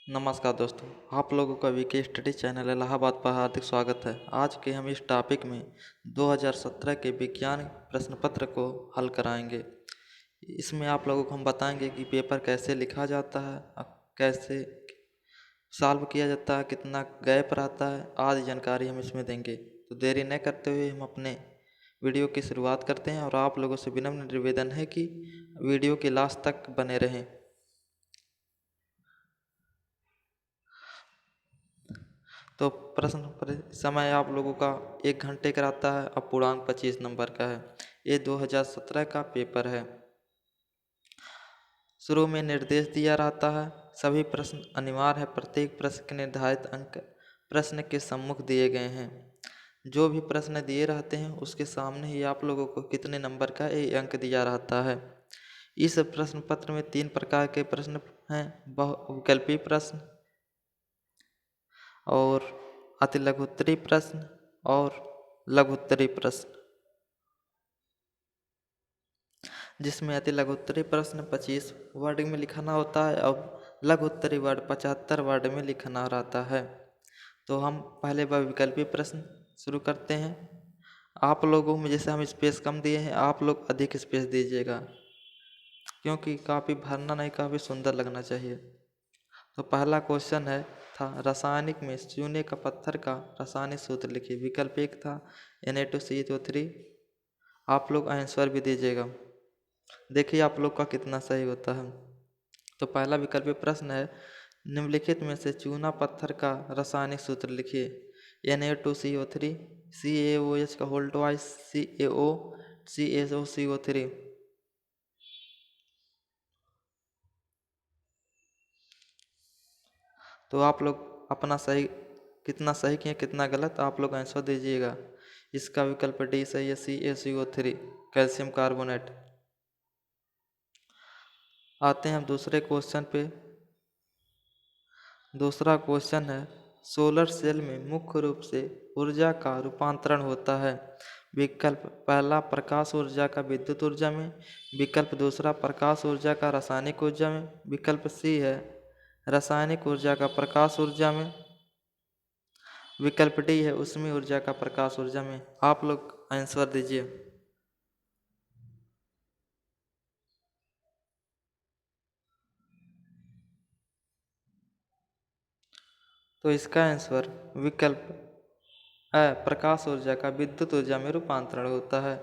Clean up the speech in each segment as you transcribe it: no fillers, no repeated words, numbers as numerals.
नमस्कार दोस्तों, आप लोगों का वीके स्टडी चैनल इलाहाबाद पर हार्दिक स्वागत है। आज के हम इस टॉपिक में 2017 के विज्ञान प्रश्न पत्र को हल कराएंगे। इसमें आप लोगों को हम बताएंगे कि पेपर कैसे लिखा जाता है, कैसे सॉल्व किया जाता है, कितना गैप रहता है, आदि जानकारी हम इसमें देंगे। तो देरी न करते हुए हम अपने वीडियो की शुरुआत करते हैं और आप लोगों से विनम्र निवेदन है कि वीडियो के लास्ट तक बने रहें। तो प्रश्न समय आप लोगों का 1 घंटे का रहता है। अब पूर्णांक 25 नंबर का है। ये 2017 का पेपर है। शुरू में निर्देश दिया रहता है। सभी प्रश्न अनिवार्य है। प्रत्येक प्रश्न के निर्धारित अंक प्रश्न के सम्मुख दिए गए हैं। जो भी प्रश्न दिए रहते हैं उसके सामने ही आप लोगों को कितने नंबर का ये अंक दिया रहता है। इस प्रश्न पत्र में 3 प्रकार के प्रश्न हैं। बहुविकल्पी प्रश्न और अति लघुत्तरी प्रश्न और लघुत्तरी प्रश्न, जिसमें अति लघुत्तरी प्रश्न 25 वर्ड में लिखना होता है और लघुत्तरी वर्ड 75 वर्ड में लिखना रहता है। तो हम पहले विकल्पी प्रश्न शुरू करते हैं। आप लोगों में जैसे हम स्पेस कम दिए हैं, आप लोग अधिक स्पेस दीजिएगा, क्योंकि काफ़ी भरना नहीं, काफ़ी सुंदर लगना चाहिए। तो पहला क्वेश्चन है था रासायनिक में चूने का पत्थर का रासायनिक सूत्र लिखिए। विकल्प 1 था Na2CO3। आप लोग आंसर भी दीजिएगा, देखिए आप लोग का कितना सही होता है। तो पहला विकल्प प्रश्न है निम्नलिखित में से चूना पत्थर का रासायनिक सूत्र लिखिए। Na2CO3 CaOH का होल ट्वाइस CaO CaOCO3। तो आप लोग अपना सही कितना सही किए कितना गलत आप लोग आंसर दीजिएगा। इसका विकल्प डी सही है, CaCO3 कैल्शियम कार्बोनेट। आते हैं हम दूसरे क्वेश्चन पे। दूसरा क्वेश्चन है सोलर सेल में मुख्य रूप से ऊर्जा का रूपांतरण होता है। विकल्प पहला प्रकाश ऊर्जा का विद्युत ऊर्जा में। विकल्प दूसरा प्रकाश ऊर्जा का रासायनिक ऊर्जा में। विकल्प सी है रासायनिक ऊर्जा का प्रकाश ऊर्जा में। विकल्प डी है उसमें ऊर्जा का प्रकाश ऊर्जा में। आप लोग आंसर दीजिए। तो इसका आंसर विकल्प है प्रकाश ऊर्जा का विद्युत ऊर्जा में रूपांतरण होता है।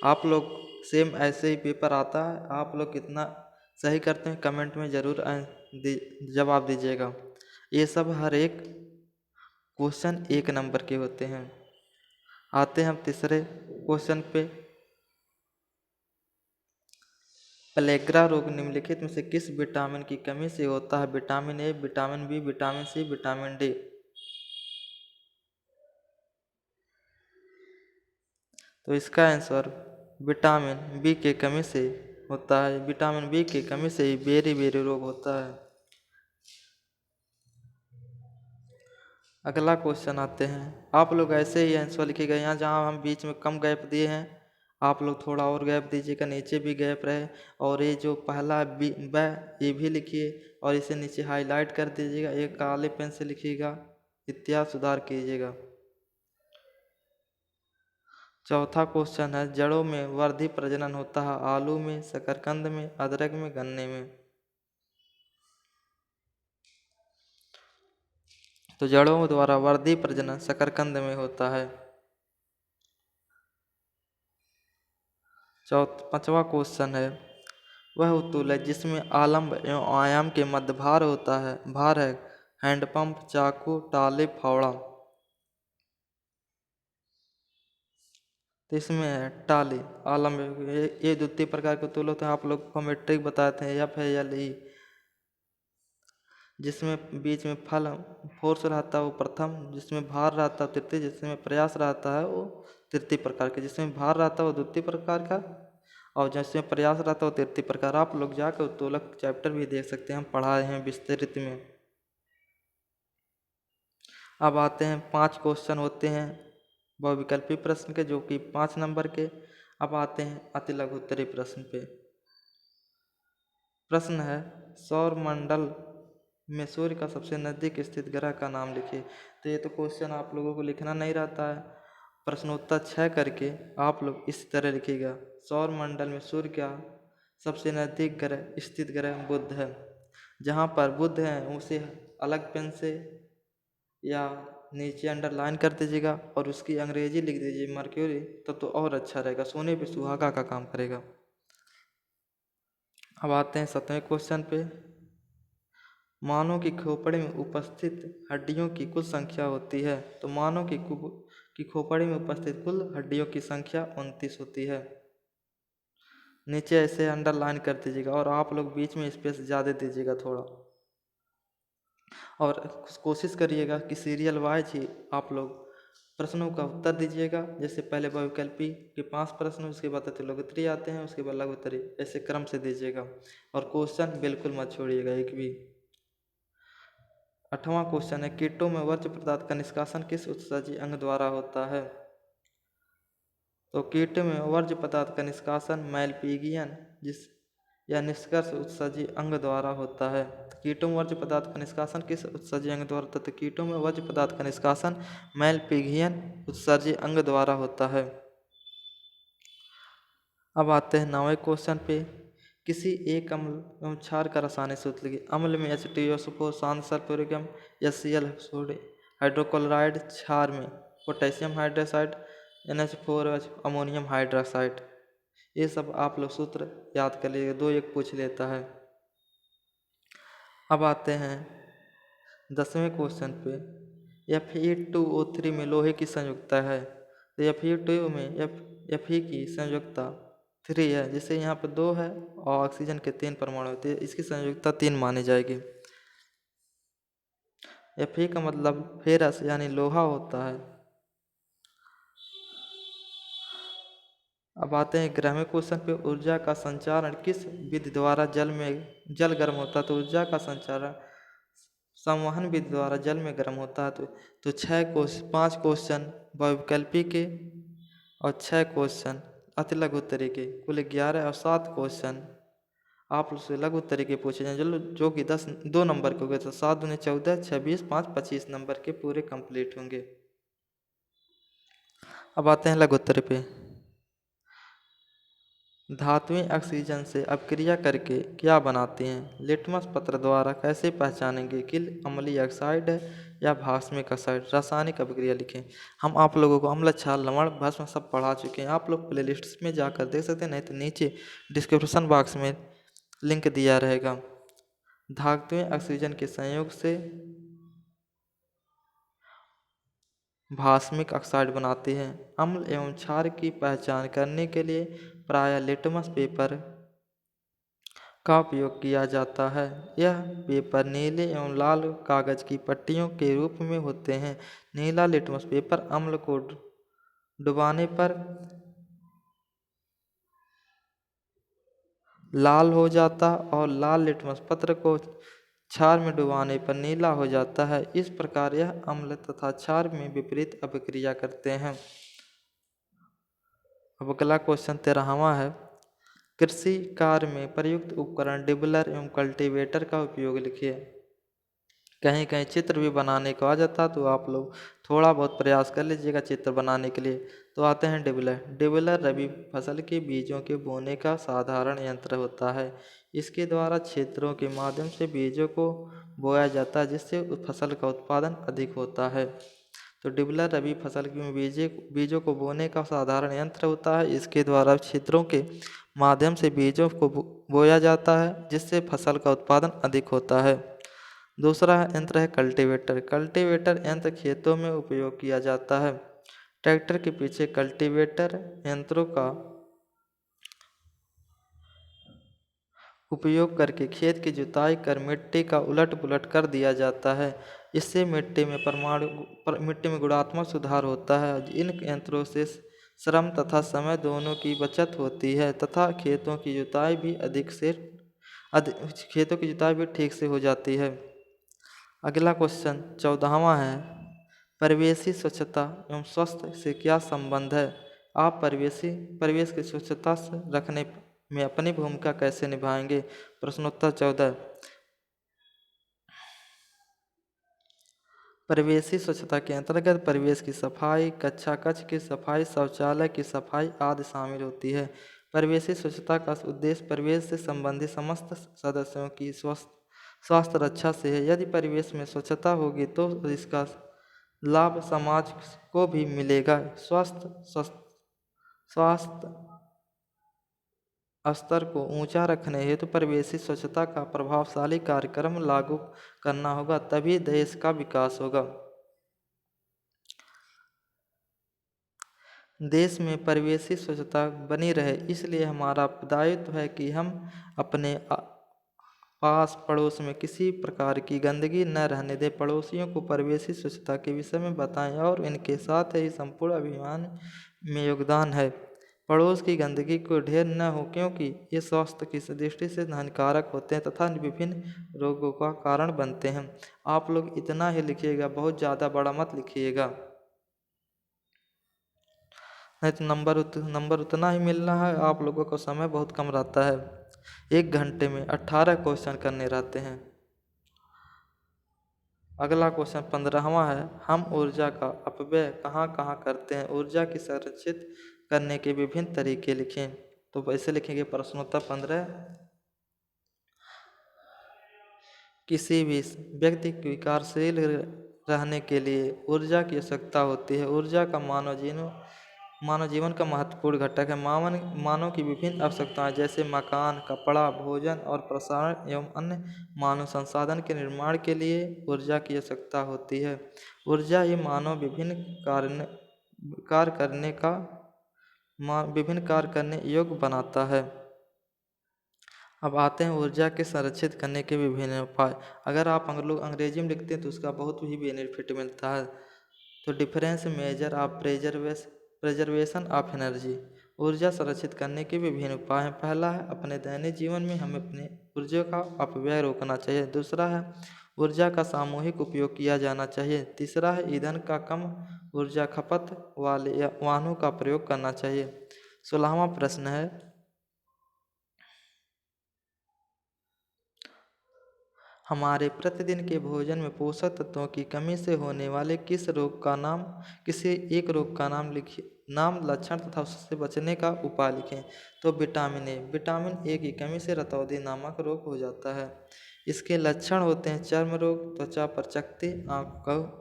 आप लोग सेम ऐसे ही पेपर आता है, आप लोग कितना सही करते हैं कमेंट में ज़रूर जवाब दीजिएगा। ये सब हर एक क्वेश्चन 1 नंबर के होते हैं। आते हैं हम तीसरे क्वेश्चन पे। प्लेग्रा रोग निम्नलिखित में से किस विटामिन की कमी से होता है। Vitamin A, vitamin B, vitamin C, vitamin D. तो इसका आंसर विटामिन बी के कमी से होता है। विटामिन बी की कमी से ही बेरी बेरी रोग होता है। अगला क्वेश्चन आते हैं। आप लोग ऐसे ही आंसर लिखिएगा। यहाँ जहाँ हम बीच में कम गैप दिए हैं आप लोग थोड़ा और गैप दीजिएगा, नीचे भी गैप रहे। और ये जो पहला बी ब ये भी लिखिए और इसे नीचे हाईलाइट कर दीजिएगा, एक काले पेन से लिखिएगा, इत्यादि सुधार कीजिएगा। चौथा क्वेश्चन है जड़ों में वर्धी प्रजनन होता है। आलू में, शकरकंद में, अदरक में, गन्ने में। तो जड़ों द्वारा वर्धी प्रजनन शकरकंद में होता है। पांचवा क्वेश्चन है वह उत्तोल है जिसमें आलम्ब एवं आयाम के मध्य भार होता है। भार है हैंडपंप, चाकू, टाले, फावड़ा। तो इसमें है टाली। आलम्ब ये द्वितीय प्रकार के उत्तोल होते हैं। आप लोग को मेट्रिक बताते हैं एफ है एल ई। जिसमें बीच में फल फोर्स रहता है वो प्रथम, जिसमें भार रहता है तृतीय, जिसमें प्रयास रहता है वो तृतीय प्रकार के, जिसमें भार रहता है वो द्वितीय प्रकार का और जिसमें प्रयास रहता है वो तृतीय प्रकार। आप लोग जाकर उत्तोलक चैप्टर भी देख सकते हैं, हम पढ़ाए हैं विस्तृत में। अब आते हैं 5 क्वेश्चन होते हैं बहुविकल्पी प्रश्न के, जो कि 5 नंबर के। अब आते हैं अति लघुत्तरी प्रश्न पे। प्रश्न है सौर मंडल में सूर्य का सबसे नज़दीक स्थित ग्रह का नाम लिखिए। तो ये तो क्वेश्चन आप लोगों को लिखना नहीं रहता है। प्रश्नोत्तर 6 करके आप लोग इस तरह लिखिएगा। सौर मंडल में सूर्य का सबसे नज़दीक ग्रह स्थित ग्रह बुध है। जहाँ पर बुध है उसे अलग पेन से या नीचे अंडरलाइन कर दीजिएगा और उसकी अंग्रेजी लिख दीजिए मर्क्यूरी, तब तो और अच्छा रहेगा, सोने पे सुहागा का काम करेगा। अब आते हैं 7वें क्वेश्चन पे। मानव की खोपड़ी में उपस्थित हड्डियों की कुल संख्या होती है। तो मानव की खोपड़ी में उपस्थित कुल हड्डियों की संख्या 29 होती है। नीचे ऐसे अंडरलाइन कर दीजिएगा और आप लोग बीच में स्पेस ज़्यादा दीजिएगा थोड़ा, और कोशिश करिएगा कि सीरियल वाइज ही आप लोग प्रश्नों का उत्तर दीजिएगा। जैसे पहले बहुविकल्पी के 5 प्रश्न, उसके बाद लघुत्तरी आते हैं, उसके बाद लघुत्तरी, ऐसे क्रम से दीजिएगा और क्वेश्चन बिल्कुल मत छोड़िएगा एक भी। 8वां क्वेश्चन है, कीटों में वर्ज्य पदार्थ का निष्कासन किस उत्सर्जी अंग द्वारा होता है। तो कीट में वर्ज्य पदार्थ का निष्कासन मैलपीगियन या निष्कर्ष उत्सर्जी अंग द्वारा होता है। कीटों में वर्ज्य पदार्थ का निष्कासन किस उत्सर्जी अंग द्वारा होता है। तो कीटों में वर्ज्य पदार्थ का निष्कासन मैलपीगियन उत्सर्जी अंग द्वारा होता है। अब आते हैं 9वें क्वेश्चन पे। किसी एक अम्ल एवं क्षार का रासायनिक सूत्र लिखिए। अम्ल में H2SO4 शांत सल्फ्यूरिक एसिड, HCl हाइड्रोक्लोराइड, क्षार में potassium hydroxide, NH4OH ammonium hydroxide. ये सब आप लोग सूत्र याद कर लीजिए, 2 एक पूछ लेता है। अब आते हैं 10वें क्वेश्चन पे। Fe2O3 में लोहे की संयुक्ता है। तो Fe2 में Fe की संयुक्ता 3 है, जिसे यहाँ पर 2 है और ऑक्सीजन के 3 परमाणु होते हैं, इसकी संयुक्ता 3 मानी जाएगी। Fe का मतलब फेरस यानी लोहा होता है। अब आते हैं 11वें क्वेश्चन पे। ऊर्जा का संचारण किस विधि द्वारा जल गर्म होता है। तो ऊर्जा का संचारण संवहन विधि द्वारा जल में गर्म होता है। तो 5 क्वेश्चन बहुविकल्पी के और 6 क्वेश्चन अति लघुत्तरी के, कुल 11 और 7 क्वेश्चन आप उससे लघुत्तरी के पूछे जाएंगे, जो कि 2 नंबर के हो गए। तो 7 दूनी 14, 26, 5, 25 नंबर के पूरे कंप्लीट होंगे। अब आते हैं लघुत्तरी पे। धातुएं ऑक्सीजन से अपक्रिया करके क्या बनाती हैं। लिटमस पत्र द्वारा कैसे पहचानेंगे कि अम्लीय ऑक्साइड है या भास्मिक ऑक्साइड। रासायनिक अभिक्रिया लिखें। हम आप लोगों को अम्ल, क्षार, लवण, भस्म सब पढ़ा चुके हैं, आप लोग प्लेलिस्ट में जाकर देख सकते हैं, नहीं तो नीचे डिस्क्रिप्शन बॉक्स में लिंक दिया रहेगा। धातुएं ऑक्सीजन के संयोग से भास्मिक ऑक्साइड बनाती हैं। अम्ल एवं क्षार की पहचान करने के लिए प्रायः लिटमस पेपर का उपयोग किया जाता है। यह पेपर नीले एवं लाल कागज की पट्टियों के रूप में होते हैं। नीला लिटमस पेपर अम्ल को डुबाने पर लाल हो जाता और लाल लिटमस पत्र को क्षार में डुबाने पर नीला हो जाता है। इस प्रकार यह अम्ल तथा क्षार में विपरीत अभिक्रिया करते हैं। अब अगला क्वेश्चन 13वां है। कृषि कार्य में प्रयुक्त उपकरण डिबलर एवं कल्टीवेटर का उपयोग लिखिए। कहीं कहीं चित्र भी बनाने को आ जाता, तो आप लोग थोड़ा बहुत प्रयास कर लीजिएगा चित्र बनाने के लिए। तो आते हैं डिबलर। डिबलर रबी फसल के बीजों के बोने का साधारण यंत्र होता है। इसके द्वारा क्षेत्रों के माध्यम से बीजों को बोया जाता है, जिससे फसल का उत्पादन अधिक होता है। तो डिबलर रबी फसल के बीजों को बोने का साधारण यंत्र होता है। इसके द्वारा क्षेत्रों के माध्यम से बीजों को बोया जाता है, जिससे फसल का उत्पादन अधिक होता है। दूसरा यंत्र है कल्टीवेटर। कल्टीवेटर यंत्र खेतों में उपयोग किया जाता है। ट्रैक्टर के पीछे कल्टीवेटर यंत्रों का उपयोग करके खेत की जुताई कर मिट्टी का उलट पुलट कर दिया जाता है। इससे मिट्टी में गुणात्मक सुधार होता है। इन यंत्रों से श्रम तथा समय दोनों की बचत होती है तथा खेतों की जुताई भी ठीक से हो जाती है। अगला क्वेश्चन 14वां है। परिवेशी स्वच्छता एवं स्वास्थ्य से क्या संबंध है। आप परिवेश की स्वच्छता से रखने में अपनी भूमिका कैसे निभाएंगे। प्रश्नोत्तर 14। परिवेशी स्वच्छता के अंतर्गत परिवेश की सफाई, कक्षा कक्ष की सफाई, शौचालय की सफाई आदि शामिल होती है। परिवेशी स्वच्छता का उद्देश्य परिवेश से संबंधित समस्त सदस्यों की स्वास्थ्य रक्षा से है। यदि परिवेश में स्वच्छता होगी तो इसका लाभ समाज को भी मिलेगा। स्वास्थ्य स्तर को ऊंचा रखने हेतु परिवेशी स्वच्छता का प्रभावशाली कार्यक्रम लागू करना होगा, तभी देश का विकास होगा। देश में परिवेशी स्वच्छता बनी रहे, इसलिए हमारा दायित्व है कि हम अपने पास पड़ोस में किसी प्रकार की गंदगी न रहने दें। पड़ोसियों को परिवेशी स्वच्छता के विषय में बताएं और इनके साथ ही संपूर्ण अभियान में योगदान है। पड़ोस की गंदगी को ढेर न हो, क्योंकि ये स्वास्थ्य की दृष्टि से हानिकारक होते हैं तथा विभिन्न रोगों का कारण बनते हैं। आप लोग इतना ही लिखिएगा, बहुत ज़्यादा बड़ा मत लिखिएगा, नहीं तो नंबर उतना ही मिलना है। आप लोगों को समय बहुत कम रहता है, 1 घंटे में 18 क्वेश्चन करने रहते हैं। अगला क्वेश्चन 15वां है, हम ऊर्जा का अपव्यय कहाँ कहाँ करते हैं? ऊर्जा की संरक्षित करने के विभिन्न तरीके लिखें। तो ऐसे लिखेंगे प्रश्नोत्तर 15। किसी भी व्यक्ति की विकारशील रहने के लिए ऊर्जा की आवश्यकता होती है। ऊर्जा का मानव जीवन का महत्वपूर्ण घटक है। मानव की विभिन्न आवश्यकताएं जैसे मकान, कपड़ा, भोजन और प्रसारण एवं अन्य मानव संसाधन के निर्माण के लिए ऊर्जा की आवश्यकता होती है। ऊर्जा ही मानव विभिन्न कार्य करने योग्य बनाता है। अब आते हैं ऊर्जा के संरक्षित करने के विभिन्न उपाय। अगर आप अंग्रेजी में लिखते हैं तो उसका बहुत ही बेनिफिट मिलता है। तो difference measure of preservation of energy, ऊर्जा संरक्षित करने के विभिन्न उपाय हैं। पहला है, अपने दैनिक जीवन में हमें अपने ऊर्जा का अपव्यय रोकना चाहिए। दूसरा है, ऊर्जा का सामूहिक उपयोग किया जाना चाहिए। तीसरा है, ईंधन का कम ऊर्जा खपत वाले वाहनों का प्रयोग करना चाहिए। 16वां प्रश्न है, हमारे प्रतिदिन के भोजन में पोषक तत्वों की कमी से होने वाले किसी एक रोग का नाम लिखिए। लक्षण तथा उससे बचने का उपाय लिखें। तो विटामिन ए की कमी से रतौंधी नामक रोग हो जाता है। इसके लक्षण होते हैं चर्म रोग, त्वचा पर चकत्ते,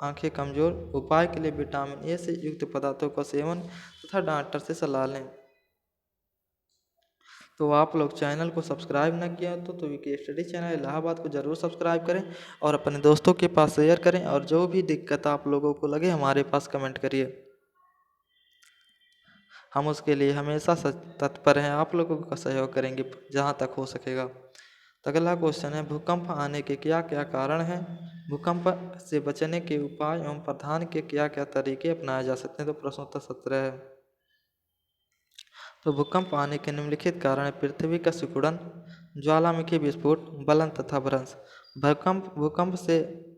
आंखें कमजोर। उपाय के लिए विटामिन ए से युक्त पदार्थों का सेवन तथा डॉक्टर से सलाह लें। तो आप लोग चैनल को सब्सक्राइब न किया तो वीके स्टडी चैनल इलाहाबाद को ज़रूर सब्सक्राइब करें और अपने दोस्तों के पास शेयर करें। और जो भी दिक्कत आप लोगों को लगे हमारे पास कमेंट करिए, हम उसके लिए हमेशा तत्पर हैं। आप लोगों का सहयोग करेंगे जहाँ तक हो सकेगा। तो अगला क्वेश्चन है, भूकंप आने के क्या क्या कारण हैं? भूकंप से बचने के उपाय एवं प्रधान के क्या क्या तरीके अपनाए जा सकते हैं? तो प्रश्नोत्तर 17 है। तो भूकंप आने के निम्नलिखित कारण है, पृथ्वी का सिकुड़न, ज्वालामुखी विस्फोट, गलन तथा भ्रंश। भूकंप से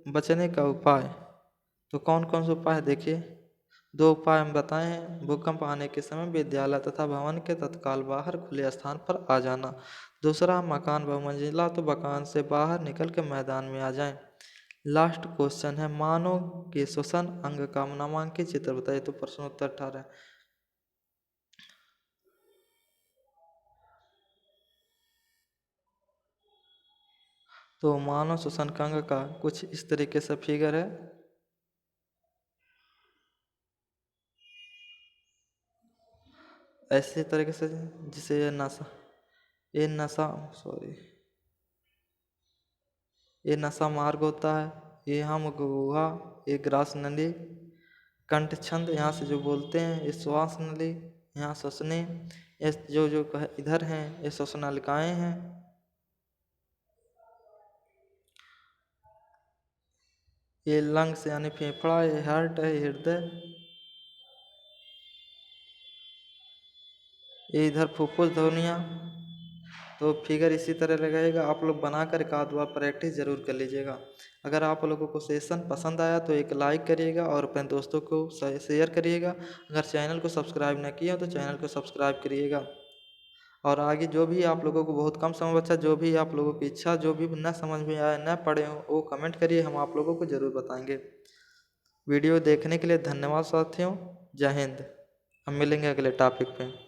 बचने का उपाय, तो कौन कौन से उपाय देखिए। 2 उपाय हम बताए हैं। भूकंप आने के समय विद्यालय तथा भवन के तत्काल बाहर खुले स्थान पर आ जाना। दूसरा, मकान बहुमंजिला तो मकान से बाहर निकल के मैदान में आ जाएं। लास्ट क्वेश्चन है, मानव के श्वसन अंग का नामांकित चित्र बताइए। तो प्रश्नोत्तर 18। तो मानव श्वसन अंग का कुछ इस तरीके से फिगर है। ऐसे तरीके से जिसे ये नशा मार्ग होता है। ये हम गुहा, ये ग्रास नली, कंठ छंद यहाँ से जो बोलते हैं, ये श्वास नली, यहाँ श्वसने, ये जो इधर हैं ये श्वसनालिकाएँ हैं। ये लंग्स यानी फेफड़ा, ये हार्ट है, हृदय, ये इधर फुफ्फुस ध्वनियाँ। तो फिगर इसी तरह लगाएगा। आप लोग बनाकर एक आध बार प्रैक्टिस जरूर कर लीजिएगा। अगर आप लोगों को सेशन पसंद आया तो एक लाइक करिएगा और अपने दोस्तों को शेयर करिएगा। अगर चैनल को सब्सक्राइब न किया तो चैनल को सब्सक्राइब करिएगा। और आगे जो भी आप लोगों को बहुत कम समय बचा, जो भी आप लोगों की इच्छा, जो भी न समझ में आए, न पढ़े हो, वो कमेंट करिए, हम आप लोगों को ज़रूर बताएंगे। वीडियो देखने के लिए धन्यवाद साथियों। जय हिंद। हम मिलेंगे अगले टॉपिक पे।